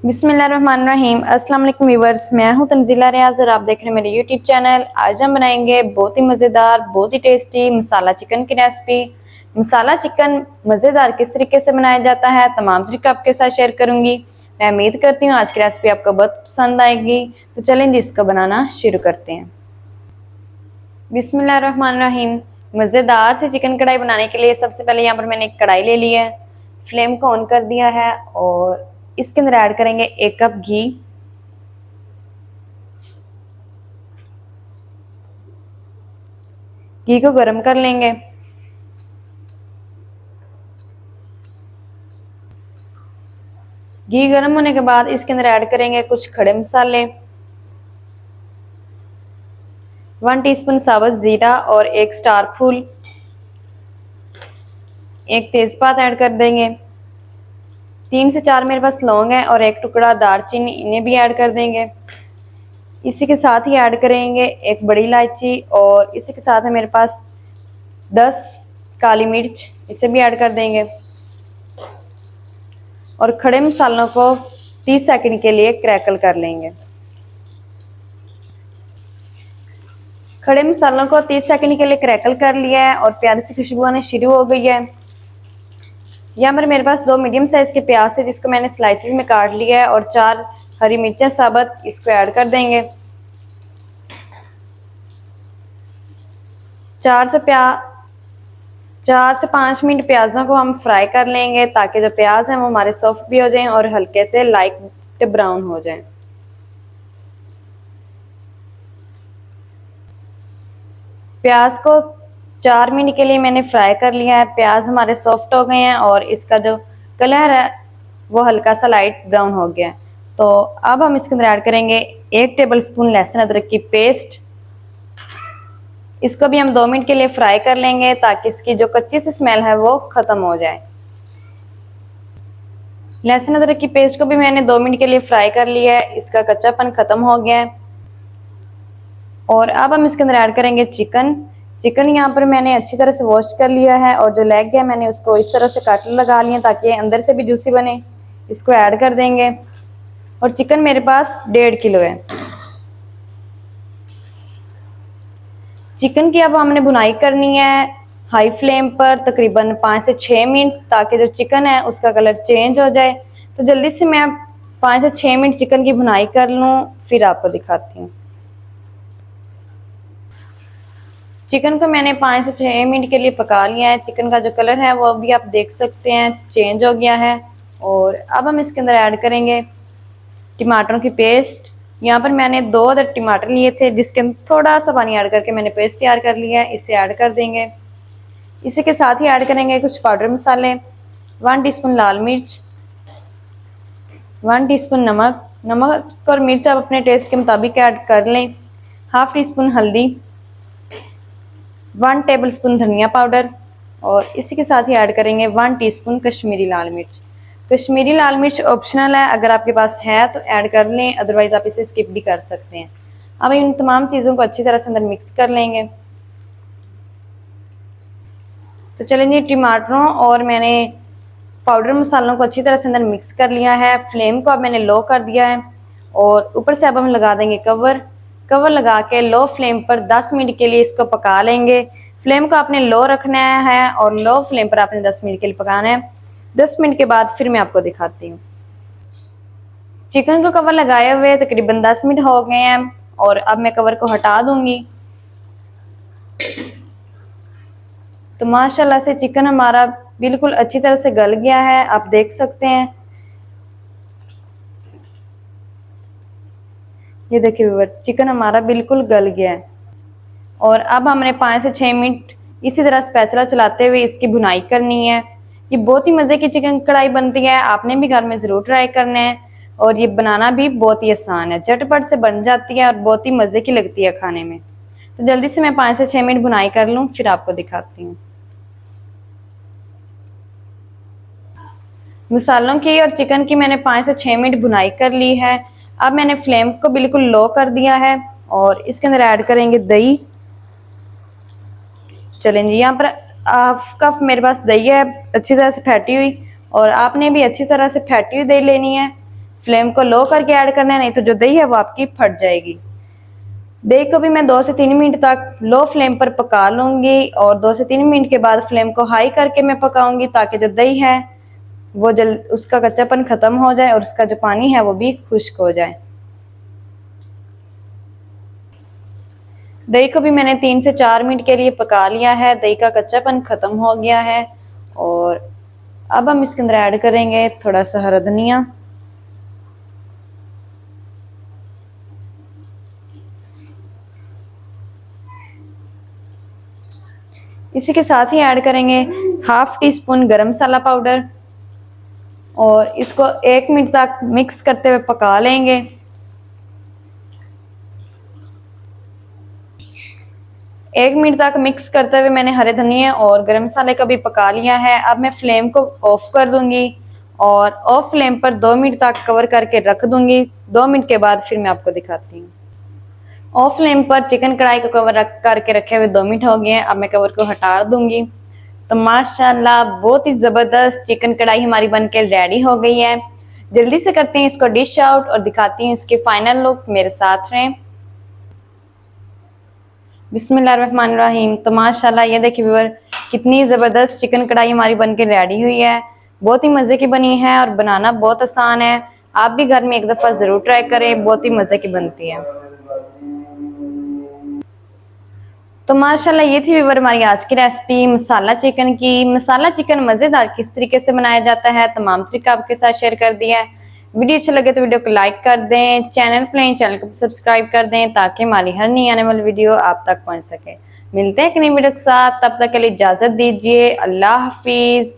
बिस्मिल्लाहिर्रहमानिर्रहीम। अस्सलाम वालेकुम व्यूअर्स, मैं हूं तंजीला रियाज और आप देख रहे हैं मेरे यूट्यूब चैनल। आज हम बनाएंगे बहुत ही मज़ेदार, बहुत ही टेस्टी मसाला चिकन की रेसिपी। मसाला चिकन मज़ेदार किस तरीके से बनाया जाता है तमाम तरीका आपके साथ शेयर करूंगी। मैं उम्मीद करती हूँ आज की रेसिपी आपको बहुत पसंद आएगी। तो चलें जी, इसको बनाना शुरू करते हैं। बिस्मिल्लाहिर्रहमानिर्रहीम। मज़ेदार से चिकन कढ़ाई बनाने के लिए सबसे पहले यहाँ पर मैंने एक कढ़ाई ले ली है, फ्लेम को ऑन कर दिया है और इसके अंदर ऐड करेंगे 1 कप घी। घी को गर्म कर लेंगे। घी गर्म होने के बाद इसके अंदर ऐड करेंगे कुछ खड़े मसाले, 1 टीस्पून साबुत जीरा और 1 स्टार फूल, 1 तेजपात ऐड कर देंगे। 3 से 4 मेरे पास लौंग है और 1 टुकड़ा दालचीनी, इन्हें भी ऐड कर देंगे। इसी के साथ ही ऐड करेंगे 1 बड़ी इलायची और इसी के साथ है मेरे पास 10 काली मिर्च, इसे भी ऐड कर देंगे। और खड़े मसालों को 30 सेकंड के लिए क्रैकल कर लेंगे। खड़े मसालों को 30 सेकंड के लिए क्रैकल कर लिया है और प्यारी सी खुशबू आने शुरू हो गई है। यहाँ पर मेरे पास 2 मीडियम साइज के प्याज है जिसको मैंने स्लाइसेस में काट लिया है और 4 हरी मिर्चें साबुत, इसको ऐड कर देंगे। 4 से 5 मिनट प्याजों को हम फ्राई कर लेंगे ताकि जो प्याज हैं वो हमारे सॉफ्ट भी हो जाएं और हल्के से लाइट ब्राउन हो जाएं। प्याज को 4 मिनट के लिए मैंने फ्राई कर लिया है। प्याज हमारे सॉफ्ट हो गए हैं और इसका जो कलर है वो हल्का सा लाइट ब्राउन हो गया है। तो अब हम इसके अंदर ऐड करेंगे 1 टेबलस्पून लहसुन अदरक की पेस्ट। इसको भी हम 2 मिनट के लिए फ्राई कर लेंगे ताकि इसकी जो कच्ची सी स्मेल है वो खत्म हो जाए। लहसुन अदरक की पेस्ट को भी मैंने 2 मिनट के लिए फ्राई कर लिया है, इसका कच्चापन खत्म हो गया है। और अब हम इसके अंदर ऐड करेंगे चिकन यहाँ पर मैंने अच्छी तरह से वॉश कर लिया है और जो लेग है मैंने उसको इस तरह से कट लगा लिया ताकि अंदर से भी जूसी बने। इसको ऐड कर देंगे और चिकन मेरे पास 1.5 किलो है। चिकन की अब हमने भुनाई करनी है हाई फ्लेम पर तकरीबन 5 से 6 मिनट ताकि जो चिकन है उसका कलर चेंज हो जाए। तो जल्दी से मैं 5 से 6 मिनट चिकन की भुनाई कर लूँ, फिर आपको दिखाती हूँ। चिकन को मैंने 5 से 6 मिनट के लिए पका लिया है। चिकन का जो कलर है वो भी आप देख सकते हैं चेंज हो गया है। और अब हम इसके अंदर ऐड करेंगे टमाटरों की पेस्ट। यहाँ पर मैंने 2 अदर टमाटर लिए थे जिसके अंदर थोड़ा सा पानी ऐड करके मैंने पेस्ट तैयार कर लिया है, इसे ऐड कर देंगे। इसी के साथ ही ऐड करेंगे कुछ पाउडर मसाले, 1 टीस्पून लाल मिर्च, 1 टीस्पून नमक और मिर्च आप अपने टेस्ट के मुताबिक ऐड कर लें। 1/2 टीस्पून हल्दी, 1 टेबलस्पून धनिया पाउडर और इसी के साथ ही ऐड करेंगे 1 टीस्पून कश्मीरी लाल मिर्च। कश्मीरी लाल मिर्च ऑप्शनल है, अगर आपके पास है तो ऐड कर लें, अदरवाइज आप इसे स्किप भी कर सकते हैं। अब इन तमाम चीज़ों को अच्छी तरह से अंदर मिक्स कर लेंगे। तो चलेंगे, टमाटरों और मैंने पाउडर मसालों को अच्छी तरह से अंदर मिक्स कर लिया है। फ्लेम को अब मैंने लो कर दिया है और ऊपर से अब हम लगा देंगे कवर लगा के लो फ्लेम पर 10 मिनट के लिए इसको पका लेंगे। फ्लेम को आपने लो रखना है और लो फ्लेम पर आपने 10 मिनट के लिए पकाना है। 10 मिनट के बाद फिर मैं आपको दिखाती हूँ। चिकन को कवर लगाए हुए तकरीबन 10 मिनट हो गए हैं और अब मैं कवर को हटा दूंगी। तो माशाल्लाह से चिकन हमारा बिल्कुल अच्छी तरह से गल गया है, आप देख सकते हैं। ये देखिए व्यूअर, चिकन हमारा बिल्कुल गल गया है। और अब हमने 5 से 6 मिनट इसी तरह स्पैचुला चलाते हुए इसकी भुनाई करनी है। ये बहुत ही मज़े की चिकन कढ़ाई बनती है, आपने भी घर में ज़रूर ट्राई करना है। और ये बनाना भी बहुत ही आसान है, झटपट से बन जाती है और बहुत ही मज़े की लगती है खाने में। तो जल्दी से मैं 5 से 6 मिनट भुनाई कर लूँ, फिर आपको दिखाती हूँ। मसालों की और चिकन की मैंने 5 से 6 मिनट भुनाई कर ली है। अब मैंने फ्लेम को बिल्कुल लो कर दिया है और इसके अंदर ऐड करेंगे दही। चलें जी, यहाँ पर 1/2 कप मेरे पास दही है अच्छी तरह से फैटी हुई और आपने भी अच्छी तरह से फैटी हुई दही लेनी है। फ्लेम को लो करके ऐड करना है, नहीं तो जो दही है वो आपकी फट जाएगी। दही को भी मैं 2 से 3 मिनट तक लो फ्लेम पर पका लूंगी और 2 से 3 मिनट के बाद फ्लेम को हाई करके मैं पकाऊंगी, ताकि जो दही है वो जल्द उसका कच्चापन खत्म हो जाए और उसका जो पानी है वो भी खुश्क हो जाए। दही को भी मैंने 3 से 4 मिनट के लिए पका लिया है, दही का कच्चापन खत्म हो गया है। और अब हम इसके अंदर ऐड करेंगे थोड़ा सा हरा धनिया, इसी के साथ ही ऐड करेंगे हाफ टी स्पून गरम मसाला पाउडर और इसको 1 मिनट तक मिक्स करते हुए पका लेंगे। 1 मिनट तक मिक्स करते हुए मैंने हरे धनिया और गरम मसाले को भी पका लिया है। अब मैं फ्लेम को ऑफ कर दूंगी और ऑफ फ्लेम पर 2 मिनट तक कवर करके रख दूंगी। 2 मिनट के बाद फिर मैं आपको दिखाती हूँ। ऑफ फ्लेम पर चिकन कढ़ाई को कवर करके रखे हुए 2 मिनट हो गए हैं। अब मैं कवर को हटा दूंगी। तो माशाल्लाह बहुत ही जबरदस्त चिकन कढ़ाई हमारी बनके रेडी हो गई है। जल्दी से करते हैं इसको डिश आउट और दिखाती हूँ इसके फाइनल लुक। मेरे साथ रहें। बिस्मिल्लाहिर्रहमानिर्रहीम। तो माशाल्लाह ये देखिए व्यूअर, कितनी ज़बरदस्त चिकन कढ़ाई हमारी बनके रेडी हुई है। बहुत ही मज़े की बनी है और बनाना बहुत आसान है। आप भी घर में एक दफ़ा ज़रूर ट्राई करें, बहुत ही मज़े की बनती है। तो माशाल्लाह ये थी व्यूअर हमारी आज की रेसिपी मसाला चिकन की। मसाला चिकन मज़ेदार किस तरीके से बनाया जाता है तमाम तरीका आपके साथ शेयर कर दिया है। वीडियो अच्छा लगे तो वीडियो को लाइक कर दें, चैनल को सब्सक्राइब कर दें ताकि हमारी हर नई आने वाली वीडियो आप तक पहुंच सके। मिलते हैं एक नई वीडियो के साथ, तब तक के लिए इजाज़त दीजिए। अल्लाह हाफिज़।